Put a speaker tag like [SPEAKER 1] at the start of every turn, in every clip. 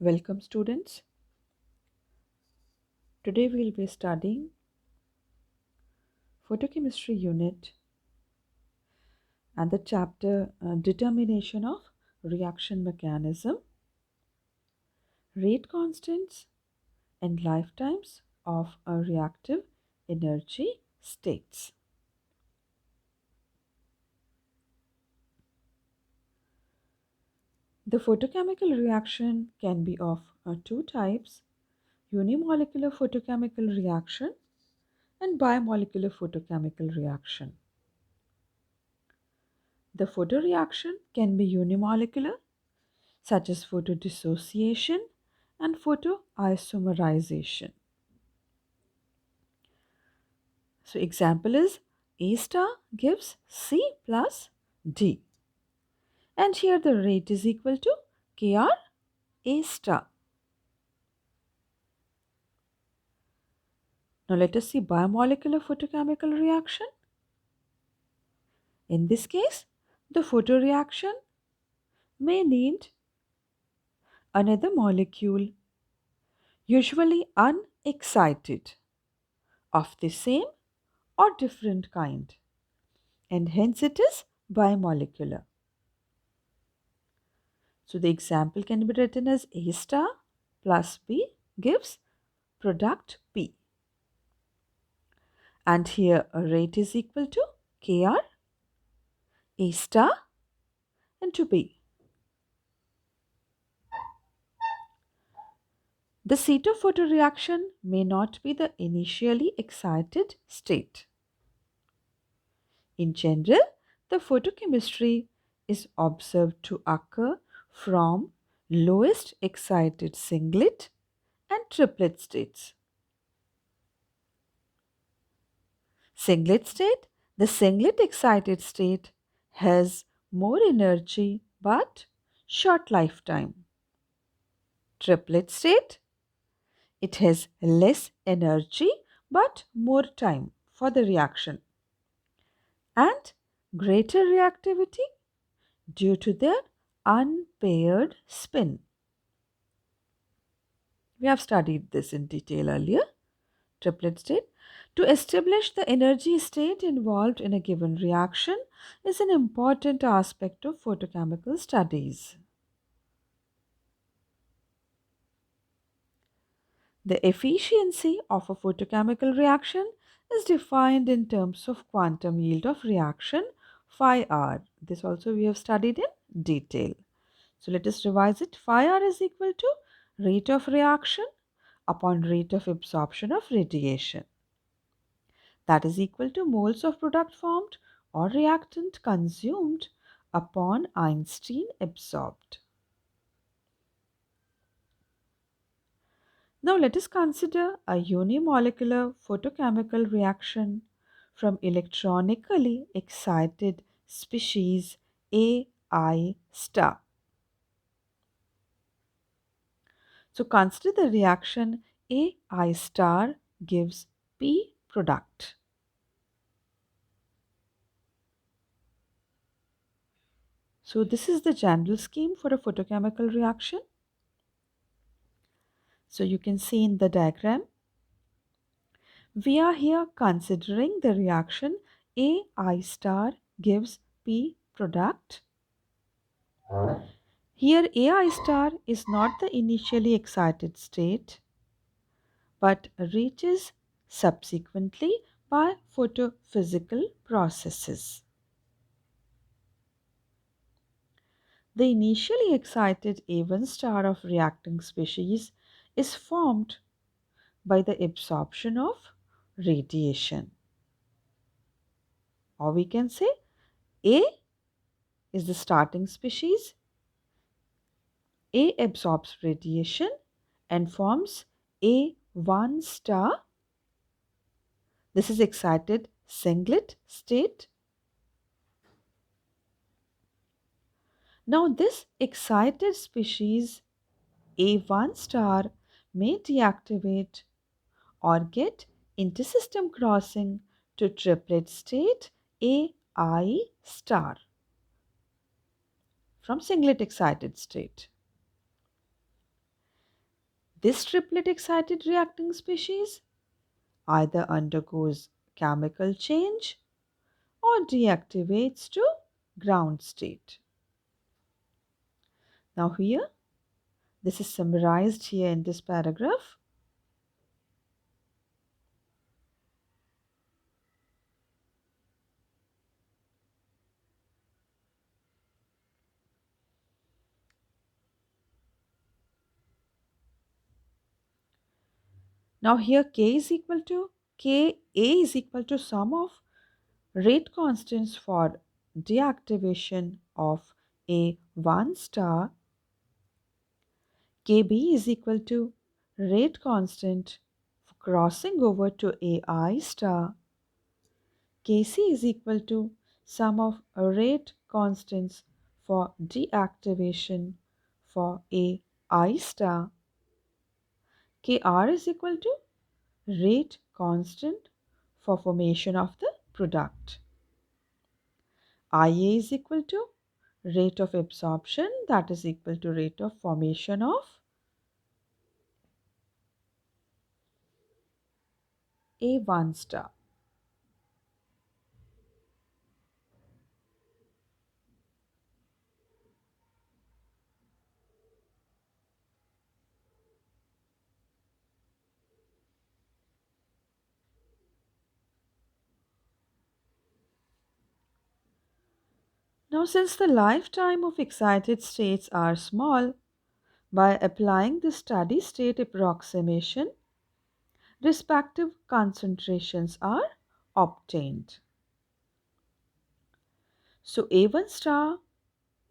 [SPEAKER 1] Welcome students. Today we will be studying photochemistry unit and the chapter determination of reaction mechanism, rate constants and lifetimes of a reactive energy states. The photochemical reaction can be of two types: unimolecular photochemical reaction and bimolecular photochemical reaction. The photoreaction can be unimolecular, such as photodissociation and photoisomerization. So example is A star gives C plus D, and here the rate is equal to Kr A star. Now let us see bimolecular photochemical reaction. In this case, the photoreaction may need another molecule, usually unexcited, of the same or different kind, and hence it is bimolecular. So the example can be written as A star plus B gives product P. And here a rate is equal to Kr A star into B. The state of photoreaction may not be the initially excited state. In general, the photochemistry is observed to occur from lowest excited singlet and triplet states. Singlet state, the singlet excited state has more energy but short lifetime. Triplet state, it has less energy but more time for the reaction and greater reactivity due to their unpaired spin. We have studied this in detail earlier. Triplet state. To establish the energy state involved in a given reaction is an important aspect of photochemical studies. The efficiency of a photochemical reaction is defined in terms of quantum yield of reaction phi r. This also we have studied in detail. So let us revise it. Phi r is equal to rate of reaction upon rate of absorption of radiation. That is equal to moles of product formed or reactant consumed upon Einstein absorbed. Now let us consider a unimolecular photochemical reaction from electronically excited species Ai star. So consider the reaction Ai star gives P product. So this is the general scheme for a photochemical reaction. So you can see in the diagram, we are here considering the reaction Ai star gives P product. Here Ai star is not the initially excited state but reaches subsequently by photophysical processes. The initially excited A1 star of reacting species is formed by the absorption of radiation. Or we can say A is the starting species. A absorbs radiation and forms A1 star. This is excited singlet state. Now this excited species A1 star may deactivate or get intersystem crossing to triplet state Ai star from singlet excited state. This triplet excited reacting species either undergoes chemical change or deactivates to ground state. Now here, this is summarized here in this paragraph. Now here Ka is equal to sum of rate constants for deactivation of A1 star. Kb is equal to rate constant for crossing over to Ai star. Kc is equal to sum of rate constants for deactivation for Ai star. Kr is equal to rate constant for formation of the product. Ia is equal to rate of absorption, that is equal to rate of formation of A1 star. Now, since the lifetime of excited states are small, by applying the steady state approximation, respective concentrations are obtained. So A1 star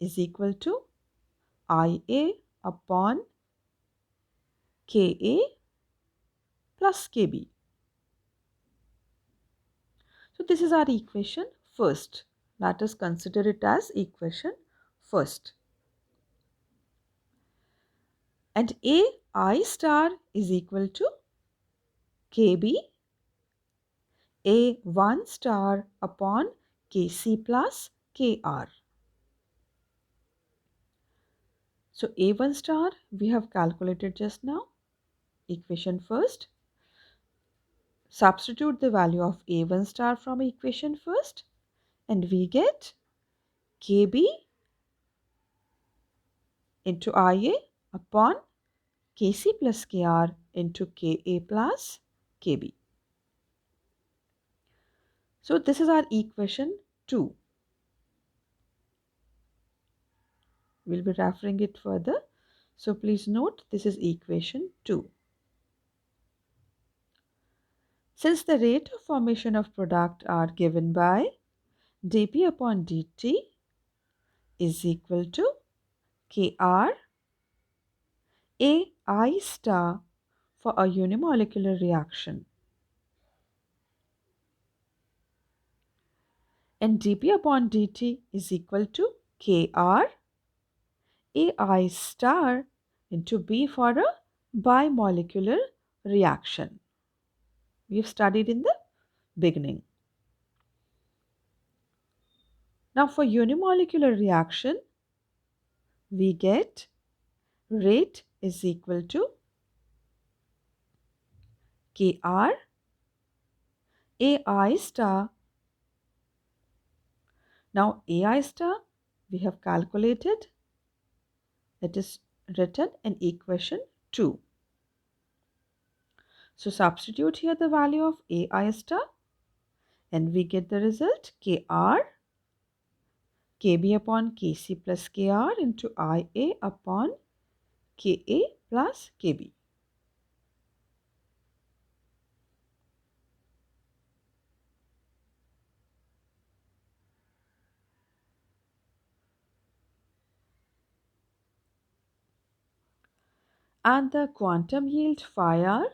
[SPEAKER 1] is equal to Ia upon Ka plus Kb. So this is our equation first. Let us consider it as equation first. And Ai star is equal to Kb A1 star upon Kc plus Kr. So A1 star we have calculated just now. Equation first. Substitute the value of A1 star from equation first and we get Kb into Ia upon Kc plus Kr into Ka plus Kb. So this is our equation 2. We'll be referring it further. So please note this is equation 2. Since the rate of formation of product are given by dP upon dt is equal to Kr Ai star for a unimolecular reaction and dP upon dt is equal to Kr Ai star into B for a bimolecular reaction. We have studied in the beginning. Now for unimolecular reaction, we get rate is equal to Kr Ai star. Now Ai star we have calculated. It is written in equation 2. So substitute here the value of Ai star and we get the result Kr Kb upon Kc plus Kr into Ia upon Ka plus Kb. And the quantum yield phi r,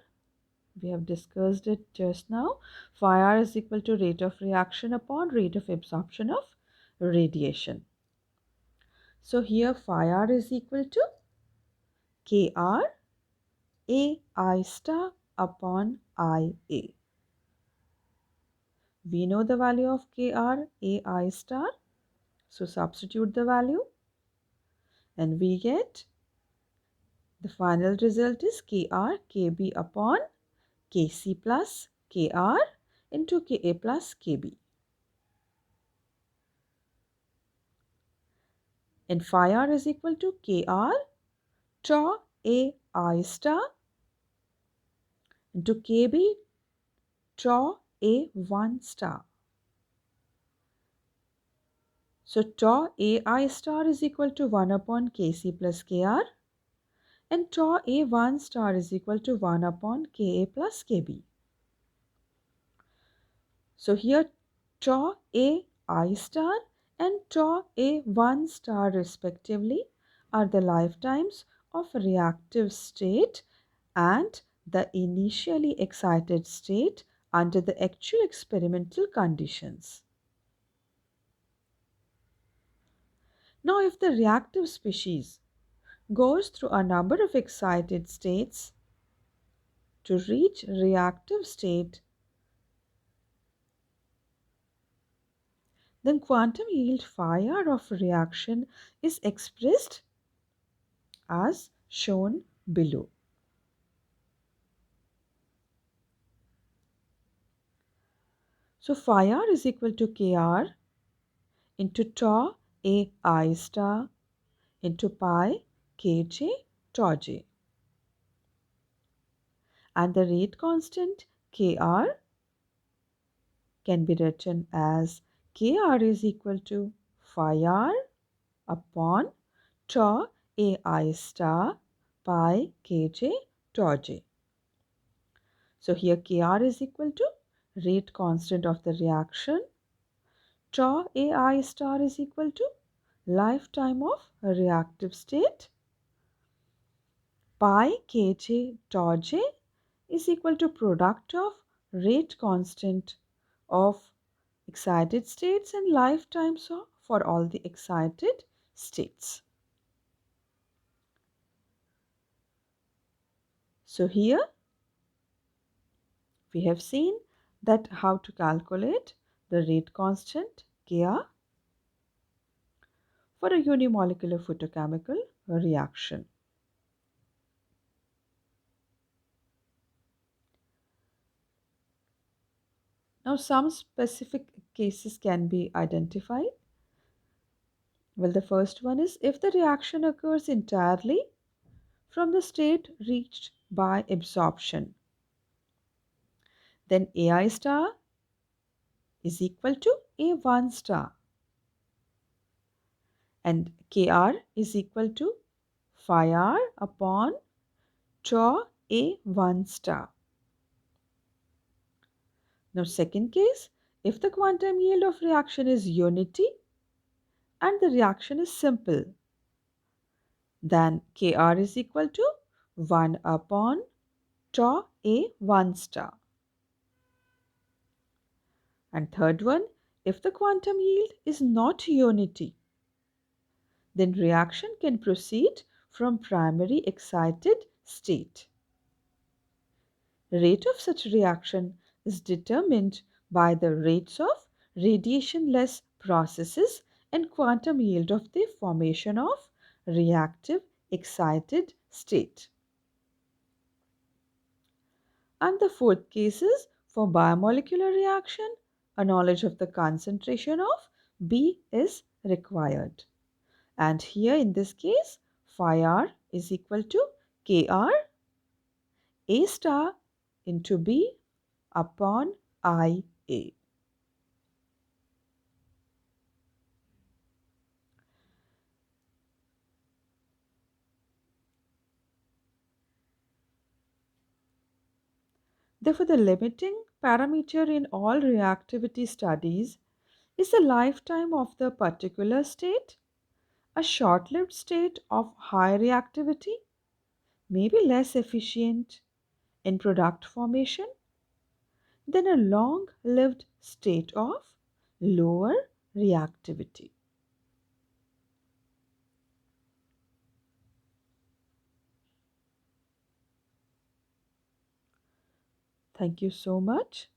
[SPEAKER 1] we have discussed it just now. Phi r is equal to rate of reaction upon rate of absorption of radiation. So here phi r is equal to Kr Ai star upon Ia. We know the value of Kr Ai star. So substitute the value and we get The final result is Kr Kb upon Kc plus Kr into Ka plus Kb. And phi r is equal to Kr tau A I star into Kb tau A1 star. So tau AI star is equal to 1 upon Kc plus Kr and tau A1 star is equal to 1 upon Ka plus Kb. So here tau AI star and tau A1 star respectively are the lifetimes of reactive state and the initially excited state under the actual experimental conditions. Now if the reactive species goes through a number of excited states to reach reactive state, then quantum yield phi r of reaction is expressed as shown below. So phi r is equal to Kr into tau AI star into pi Kj tau j. And the rate constant Kr can be written as Kr is equal to phi r upon tau AI star pi Kj tau j. So here Kr is equal to rate constant of the reaction. Tau AI star is equal to lifetime of a reactive state. Pi Kj tau j is equal to product of rate constant of excited states and lifetimes for all the excited states. So here we have seen that how to calculate the rate constant Kr for a unimolecular photochemical reaction. Now some specific cases can be identified. Well, the first one is if the reaction occurs entirely from the state reached by absorption, then Ai star is equal to A1 star and Kr is equal to phi r upon tau A1 star. Now second case, if the quantum yield of reaction is unity and the reaction is simple, then Kr is equal to 1 upon tau A1 star. And third one, if the quantum yield is not unity, then reaction can proceed from primary excited state. Rate of such reaction is determined by the rates of radiation-less processes and quantum yield of the formation of reactive excited state. And the fourth case is for biomolecular reaction, a knowledge of the concentration of B is required. And here in this case, phi r is equal to Kr A star into B upon IA. Therefore, the limiting parameter in all reactivity studies is the lifetime of the particular state. A short-lived state of high reactivity may be less efficient in product formation than a long-lived state of lower reactivity. Thank you so much.